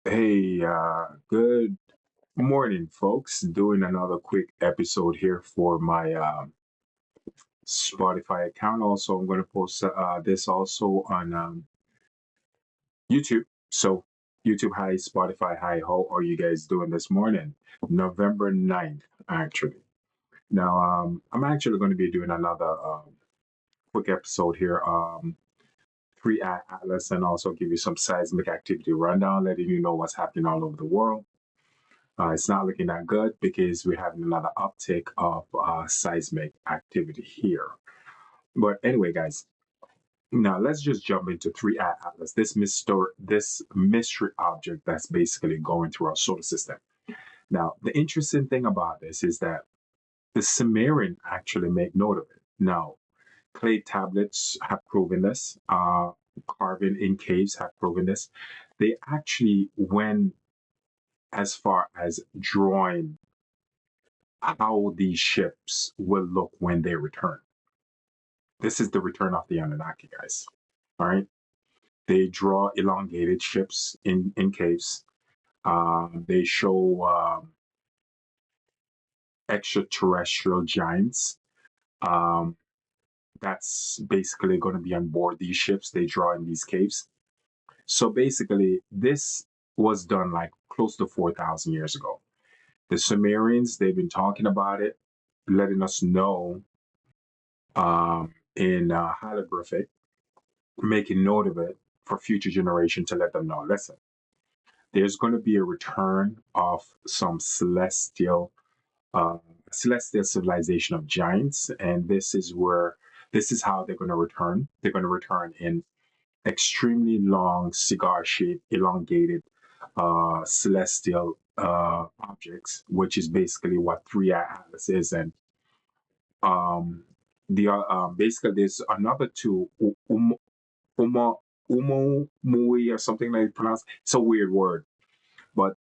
Hey, good morning, folks. Doing another quick episode here for my Spotify account. Also, I'm going to post this also on YouTube. So, YouTube, hi, Spotify, hi, how are you guys doing this morning? November 9th, actually. Now, I'm actually going to be doing another quick episode here. Free atlas and also give you some seismic activity rundown, letting you know what's happening all over the world. It's not looking that good because we're having another uptick of seismic activity here. But anyway, guys, now let's just jump into 3i Atlas, this mystery object that's basically going through our solar system. Now, the interesting thing about this is that the Sumerian actually make note of it. Now, clay tablets have proven this. Carving in caves have proven this. They actually went as far as drawing how these ships will look when they return. This is the return of the Anunnaki, guys. All right. They draw elongated ships in caves. They show extraterrestrial giants. Um, that's basically going to be on board these ships they draw in these caves. So basically, this was done like close to 4,000 years ago. The Sumerians, they've been talking about it, letting us know in hieroglyphic, making note of it for future generation to let them know. Listen, there's going to be a return of some uh, celestial civilization of giants, and this is how they're going to return. They're going to return in extremely long, cigar-shaped, elongated celestial objects, which is basically what 3i Atlas is, and um, basically there's another two, Uma Mui or something like pronounced. It's a weird word, but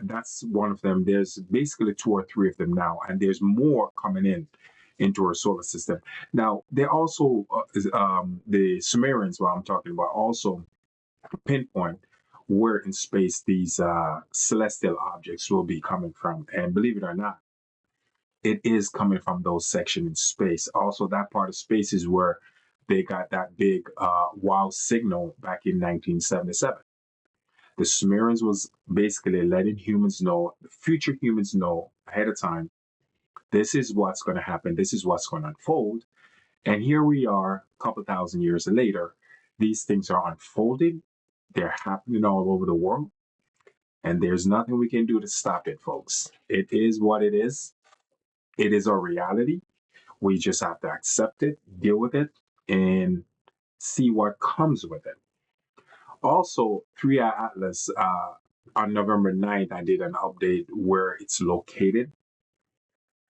that's one of them. There's basically two or three of them now, and there's more coming in into our solar system. Now, they also the Sumerians, what I'm talking about, also pinpoint where in space these celestial objects will be coming from, and believe it or not, it is coming from those sections in space. Also, that part of space is where they got that big wow signal back in 1977. The Sumerians was basically letting humans know, future humans know ahead of time, this is what's going to happen, this is what's going to unfold. And here we are, a couple thousand years later, these things are unfolding, they're happening all over the world, and there's nothing we can do to stop it, folks. It is what it is. It is our reality. We just have to accept it, deal with it, and see what comes with it. Also, 3i Atlas, on November 9th, I did an update where it's located.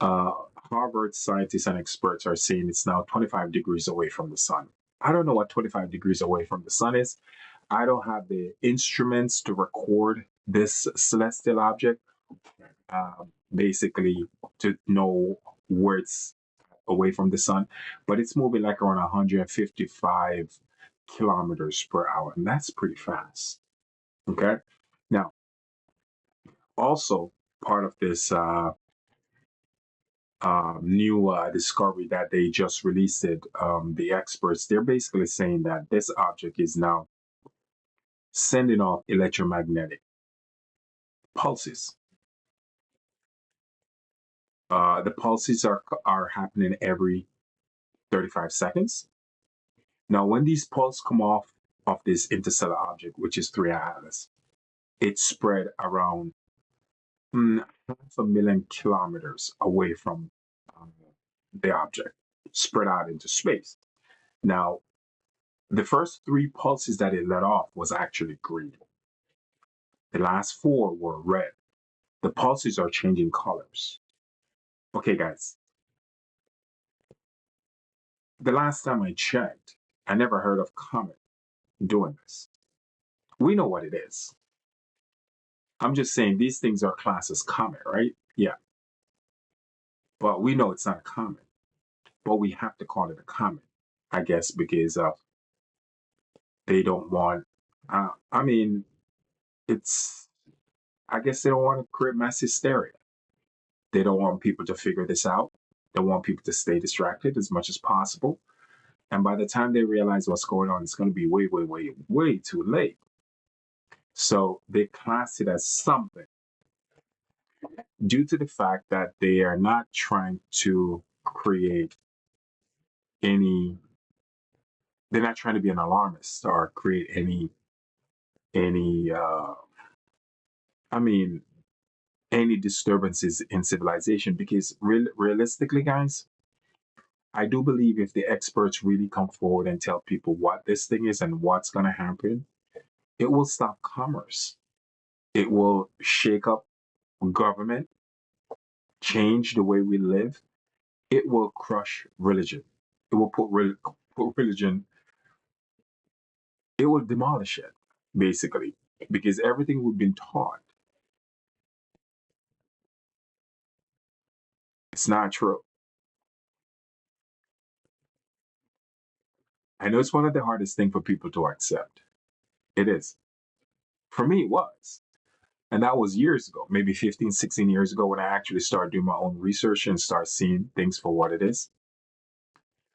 Uh, Harvard scientists and experts are saying it's now 25 degrees away from the sun. I don't know what 25 degrees away from the sun is. I don't have the instruments to record this celestial object, basically to know where it's away from the sun, but it's moving like around 155 kilometers per hour, and that's pretty fast. Okay. Now, also part of this new discovery that they just released it, the experts, they're basically saying that this object is now sending off electromagnetic pulses. The pulses are happening every 35 seconds. Now, when these pulses come off of this interstellar object, which is 3i Atlas, it's spread around half a million kilometers away from um, the object, spread out into space. Now, the first three pulses that it let off was actually green. The last four were red. The pulses are changing colors. Okay, guys, the last time I checked, I never heard of Comet doing this. We know what it is. I'm just saying these things are classed as comet, right? Yeah, but we know it's not a comet. But we have to call it a comet, I guess, because they don't want. I mean, it's I guess they don't want to create mass hysteria. They don't want people to figure this out. They want people to stay distracted as much as possible. And by the time they realize what's going on, it's going to be way, way, way, way too late. So they class it as something due to the fact that they are not trying to create any, they're not trying to be an alarmist or create any, I mean, any disturbances in civilization. Because realistically, guys, I do believe if the experts really come forward and tell people what this thing is and what's going to happen, it will stop commerce. It will shake up government, change the way we live. It will crush religion. It will put religion, it will demolish it, basically, because everything we've been taught, it's not true. I know it's one of the hardest things for people to accept. It is. For me, it was. And that was years ago, maybe 15, 16 years ago, when I actually started doing my own research and start seeing things for what it is.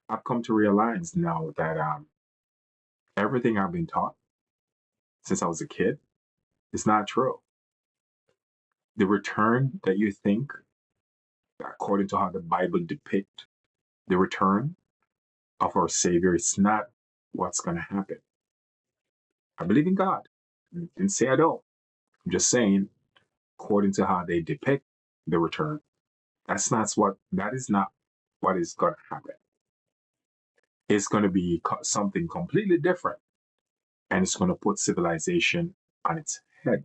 I've come to realize now that everything I've been taught since I was a kid is not true. The return that you think, according to how the Bible depict the return of our Savior, is not what's going to happen. I believe in God. I didn't say I don't. I'm just saying, according to how they depict the return, that is not what is going to happen. It's going to be something completely different, and it's going to put civilization on its head.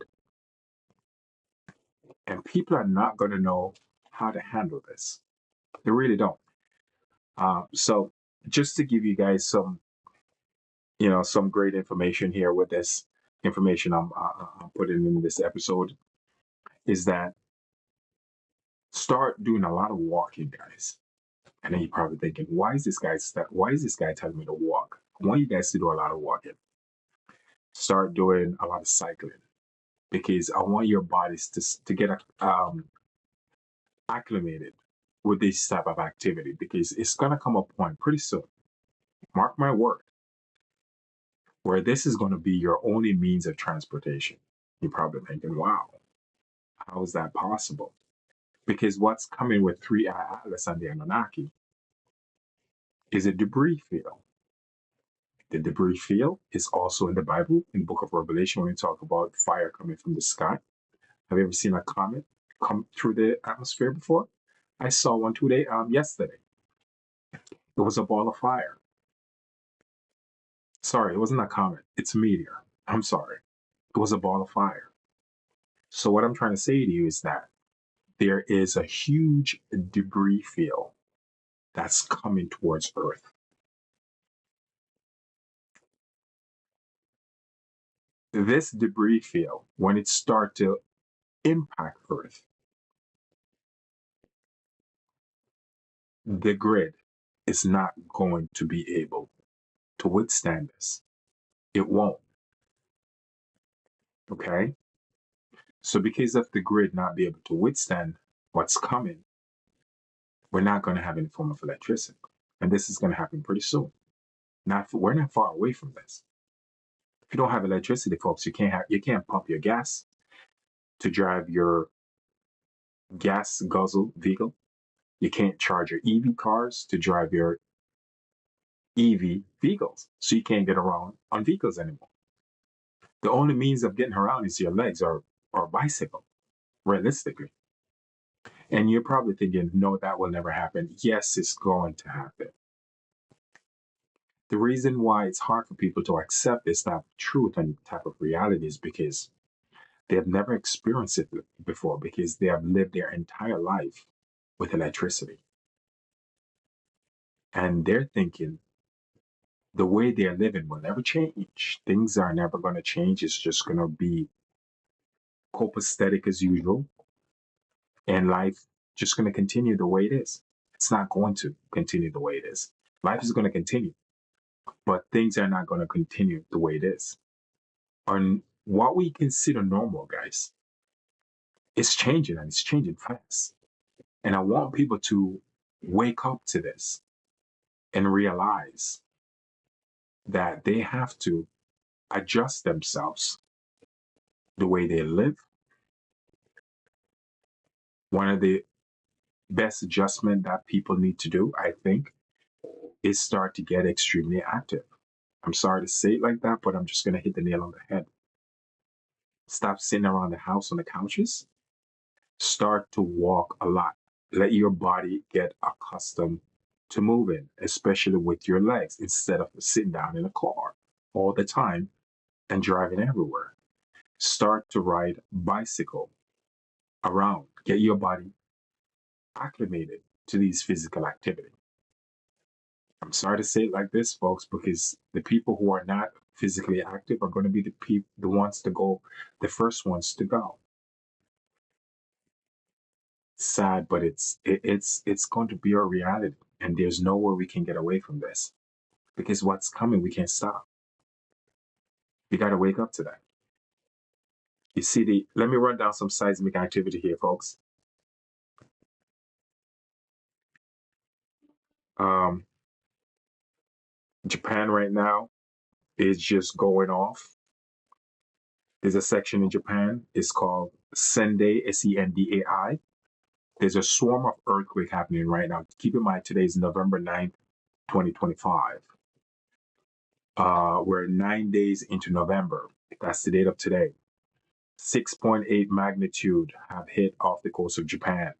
And people are not going to know how to handle this. They really don't. So just to give you guys some, some great information here with this information I'm putting in this episode is that start doing a lot of walking, guys. And then you're probably thinking, why is this guy telling me to walk? I want you guys to do a lot of walking. Start doing a lot of cycling because I want your bodies to get acclimated with this type of activity because it's gonna come a point pretty soon. Mark my word, where this is going to be your only means of transportation. You're probably thinking, wow, how is that possible? Because what's coming with 3i Atlas and the Anunnaki is a debris field. The debris field is also in the Bible, in the book of Revelation, when we talk about fire coming from the sky. Have you ever seen a comet come through the atmosphere before? I saw one yesterday. It was a ball of fire. Sorry, it wasn't a comet. It's a meteor. I'm sorry. It was a ball of fire. So what I'm trying to say to you is that there is a huge debris field that's coming towards Earth. This debris field, when it starts to impact Earth, the grid is not going to be able to withstand this. It won't. Okay? So because of the grid not be able to withstand what's coming, we're not going to have any form of electricity. And this is going to happen pretty soon. We're not far away from this. If you don't have electricity, folks, you can't pump your gas to drive your gas guzzle vehicle. You can't charge your EV cars to drive your EV vehicles. So you can't get around on vehicles anymore. The only means of getting around is your legs or a bicycle, realistically. And you're probably thinking, no, that will never happen. Yes, it's going to happen. The reason why it's hard for people to accept this type of truth and type of reality is because they have never experienced it before, because they have lived their entire life with electricity. And they're thinking the way they're living will never change. Things are never going to change. It's just going to be copacetic as usual. And life just going to continue the way it is. It's not going to continue the way it is. Life is going to continue, but things are not going to continue the way it is. On what we consider normal, guys, It's changing and it's changing fast. And I want people to wake up to this and realize that they have to adjust themselves the way they live. One of the best adjustment that people need to do, I think, is start to get extremely active. I'm sorry to say it like that, but I'm just going to hit the nail on the head. Stop sitting around the house on the couches. Start to walk a lot. Let your body get accustomed to moving, especially with your legs, instead of sitting down in a car all the time and driving everywhere. Start to ride bicycle around. Get your body acclimated to these physical activity. I'm sorry to say it like this, folks, because the people who are not physically active are going to be the ones to go, the first ones to go. Sad, but it's going to be a reality, and there's no way we can get away from this because what's coming we can't stop. We got to wake up to that. You see let me run down some seismic activity here, folks. Um, Japan right now is just going off. There's a section in Japan. It's called Sendai, Sendai. There's a swarm of earthquake happening right now. Keep in mind, today is November 9th, 2025. We're 9 days into November. That's the date of today. 6.8 magnitude have hit off the coast of Japan.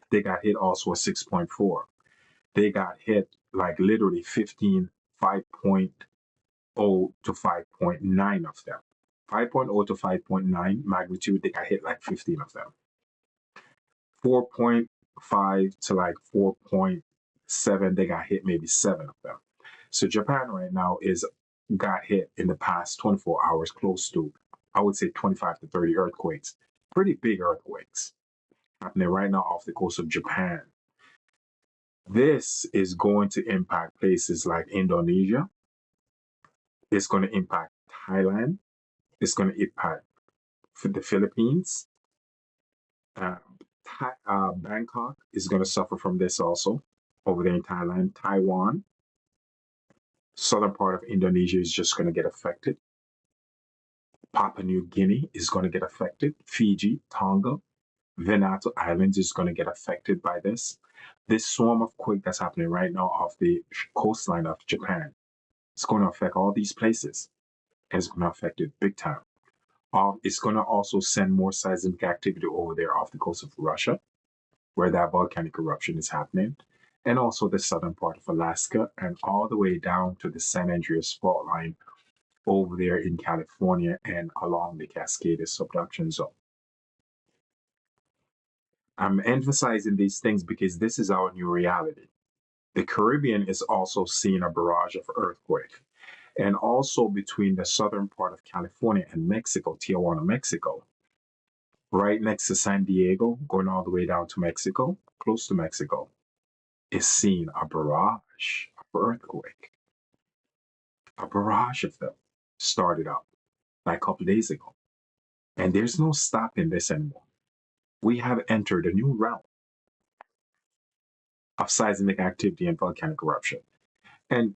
They got hit also at 6.4. They got hit like literally 15, 5.0 to 5.9 of them. 5.0 to 5.9 magnitude, they got hit like 15 of them. 4.5 to like 4.7, they got hit maybe 7 of them. So Japan right now got hit in the past 24 hours close to, I would say 25 to 30 earthquakes. Pretty big earthquakes happening right now off the coast of Japan. This is going to impact places like Indonesia. It's going to impact Thailand. It's going to impact the Philippines. Bangkok is going to suffer from this also over there in Thailand. Taiwan, southern part of Indonesia is just going to get affected. Papua New Guinea is going to get affected. Fiji, Tonga, Vanuatu Islands is going to get affected by this. This swarm of quake that's happening right now off the coastline of Japan, it's going to affect all these places. And it's going to affect it big time. It's going to also send more seismic activity over there off the coast of Russia, where that volcanic eruption is happening, and also the southern part of Alaska, and all the way down to the San Andreas fault line over there in California and along the Cascades subduction zone. I'm emphasizing these things because this is our new reality. The Caribbean is also seeing a barrage of earthquake. And also between the southern part of California and Mexico, Tijuana, Mexico, right next to San Diego, going all the way down to Mexico, close to Mexico, is seeing a barrage of earthquake. A barrage of them started up like a couple days ago. And there's no stopping this anymore. We have entered a new realm of seismic activity and volcanic eruption. And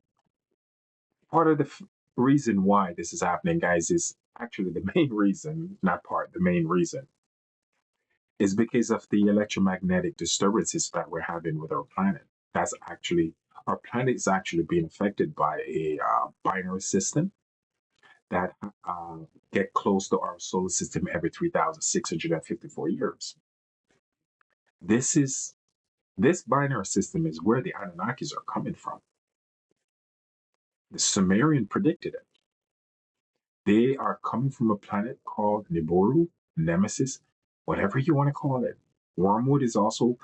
part of the reason why this is happening, guys, is actually the main reason, the main reason, is because of the electromagnetic disturbances that we're having with our planet. Our planet is actually being affected by a binary system that get close to our solar system every 3,654 years. This binary system is where the Annunakis are coming from. The Sumerian predicted it. They are coming from a planet called Nibiru, Nemesis, whatever you want to call it. Wormwood is also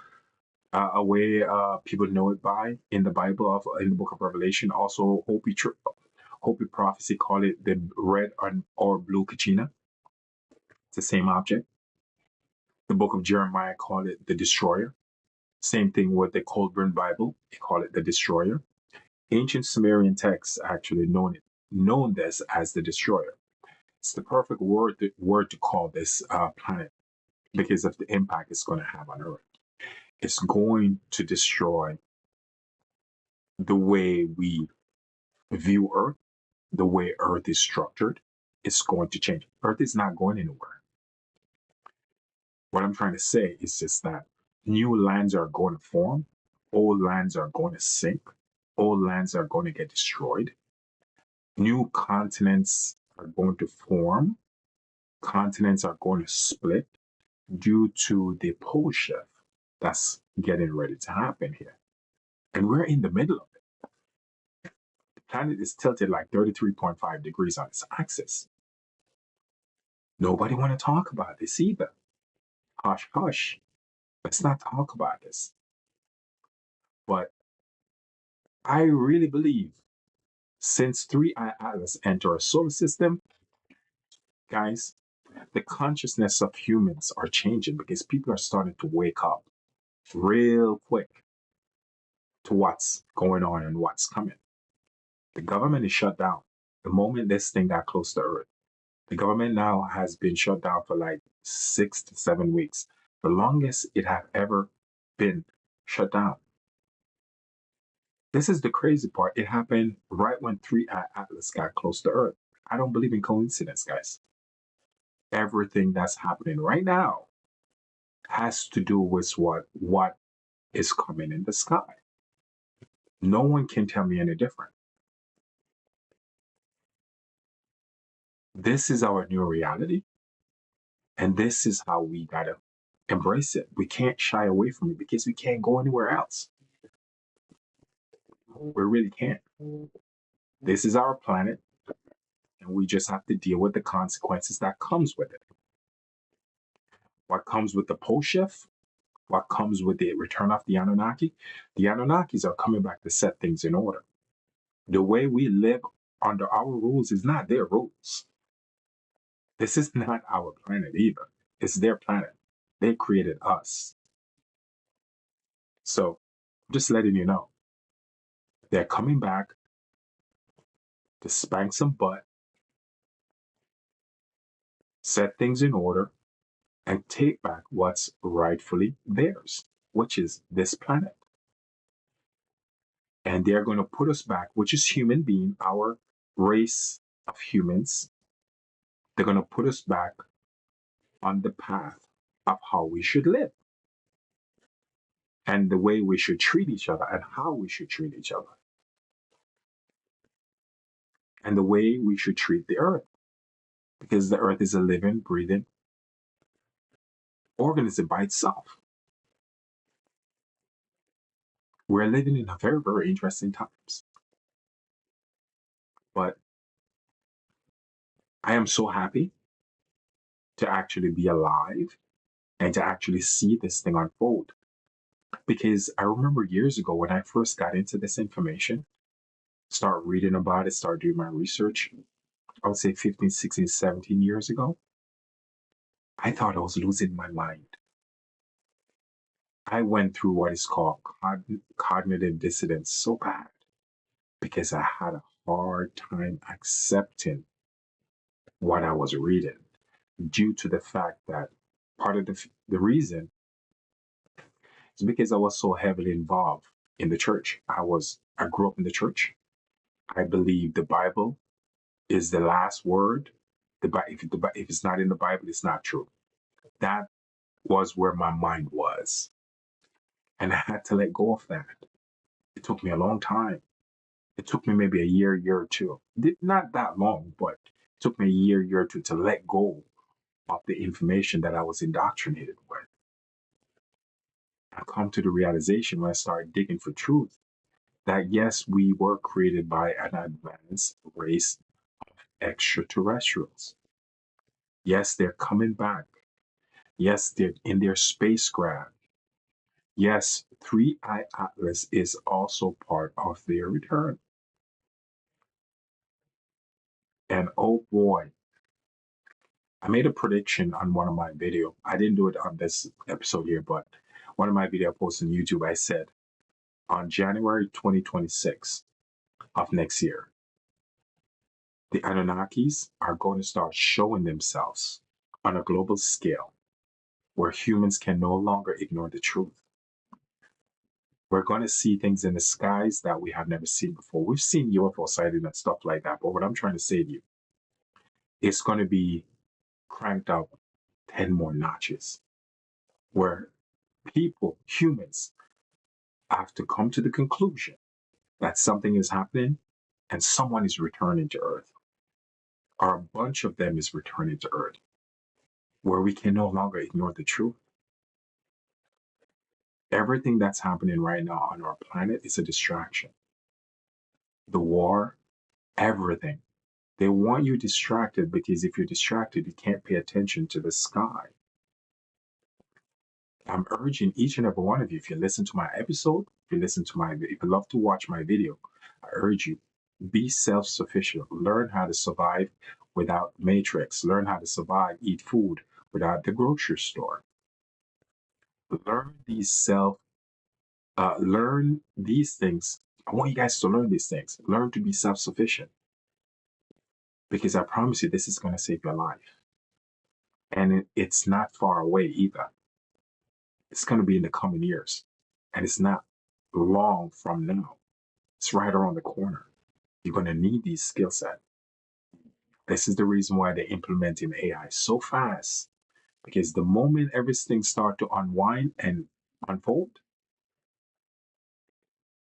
a way people know it by in the Bible, in the book of Revelation. Also, Hopi prophecy call it the red or blue kachina. It's the same object. The book of Jeremiah call it the destroyer. Same thing with the Colburn Bible. They call it the destroyer. Ancient Sumerian texts actually known this as the destroyer. It's the perfect word to call this planet. because of the impact it's going to have on Earth. It's going to destroy the way we view Earth, the way Earth is structured. It's going to change. Earth is not going anywhere. What I'm trying to say is just that new lands are going to form, old lands are going to sink, old lands are going to get destroyed, new continents are going to form, continents are going to split due to the pole shift that's getting ready to happen here. And we're in the middle of it. The planet is tilted like 33.5 degrees on its axis. Nobody want to talk about this either. Hush, hush. Let's not talk about this. But I really believe since 3i Atlas entered our solar system, guys, the consciousness of humans are changing because people are starting to wake up real quick to what's going on and what's coming. The government is shut down. The moment this thing got close to Earth, the government now has been shut down for like 6 to 7 weeks, the longest it had ever been shut down. This is the crazy part. It happened right when 3i Atlas got close to Earth. I don't believe in coincidence, guys. Everything that's happening right now has to do with what is coming in the sky. No one can tell me any different. This is our new reality, and this is how we gotta embrace it. We can't shy away from it because we can't go anywhere else. We really can't. This is our planet, and we just have to deal with the consequences that comes with it. What comes with the pole shift? What comes with the return of the Anunnaki? The Anunnakis are coming back to set things in order. The way we live under our rules is not their rules. This is not our planet either. It's their planet. They created us. So, just letting you know, they're coming back to spank some butt, set things in order, and take back what's rightfully theirs, which is this planet. And they're going to put us back, which is human being, our race of humans. They're going to put us back on the path of how we should live and the way we should treat each other and how we should treat each other and the way we should treat the earth, because the earth is a living, breathing organism by itself. We're living in a very, very interesting times. But I am so happy to actually be alive and to actually see this thing unfold. Because I remember years ago when I first got into this information, start reading about it, start doing my research, I would say 15, 16, 17 years ago, I thought I was losing my mind. I went through what is called cognitive dissonance so bad because I had a hard time accepting what I was reading due to the fact that part of the reason is because I was so heavily involved in the church. I grew up in the church. I believe the Bible is the last word. If it's not in the Bible, it's not true. That was where my mind was. And I had to let go of that. It took me a long time. It took me maybe a year or two. Not that long, but it took me a year or two to let go of the information that I was indoctrinated with. I come to the realization when I started digging for truth that yes, we were created by an advanced race of extraterrestrials. Yes, they're coming back. Yes, they're in their spacecraft. Yes, 3i Atlas is also part of their return. And oh boy, I made a prediction on one of my videos. I didn't do it on this episode here, but one of my videos I posted on YouTube, I said on January 2026 of next year, the Anunnakis are going to start showing themselves on a global scale. where humans can no longer ignore the truth. We're going to see things in the skies that we have never seen before. We've seen UFO sightings and stuff like that, but what I'm trying to say to you, it's going to be cranked up 10 more notches, where people, humans, have to come to the conclusion that something is happening and someone is returning to Earth, or a bunch of them is returning to Earth, where we can no longer ignore the truth. Everything that's happening right now on our planet is a distraction. The war, everything. They want you distracted because if you're distracted, you can't pay attention to the sky. I'm urging each and every one of you, if you listen to my episode, if you love to watch my video, I urge you, be self-sufficient. Learn how to survive without Matrix. Learn how to survive, eat food without the grocery store. Learn these things. I want you guys to learn these things. Learn to be self-sufficient. Because I promise you, this is going to save your life. And it's not far away either. It's going to be in the coming years. And it's not long from now. It's right around the corner. You're going to need these skill sets. This is the reason why they're implementing AI so fast. Because the moment everything starts to unwind and unfold,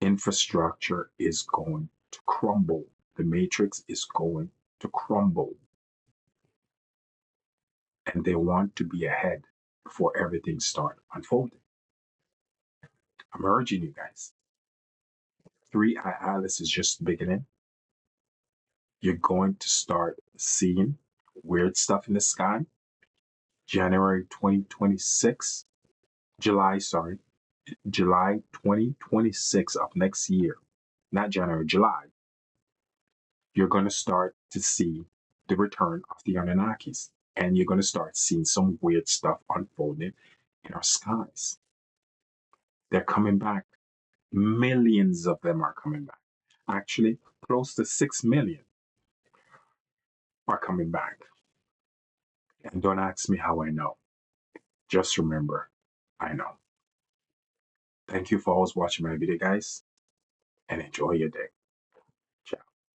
infrastructure is going to crumble. The matrix is going to crumble. And they want to be ahead before everything starts unfolding. I'm urging you guys. 3-Eye Atlas is just the beginning. You're going to start seeing weird stuff in the sky. January 2026, July 2026 of next year, not January, July, you're going to start to see the return of the Annunakis. And you're going to start seeing some weird stuff unfolding in our skies. They're coming back. Millions of them are coming back. Actually, close to 6 million are coming back. And don't ask me how I know. Just remember, I know. Thank you for always watching my video, guys, and enjoy your day.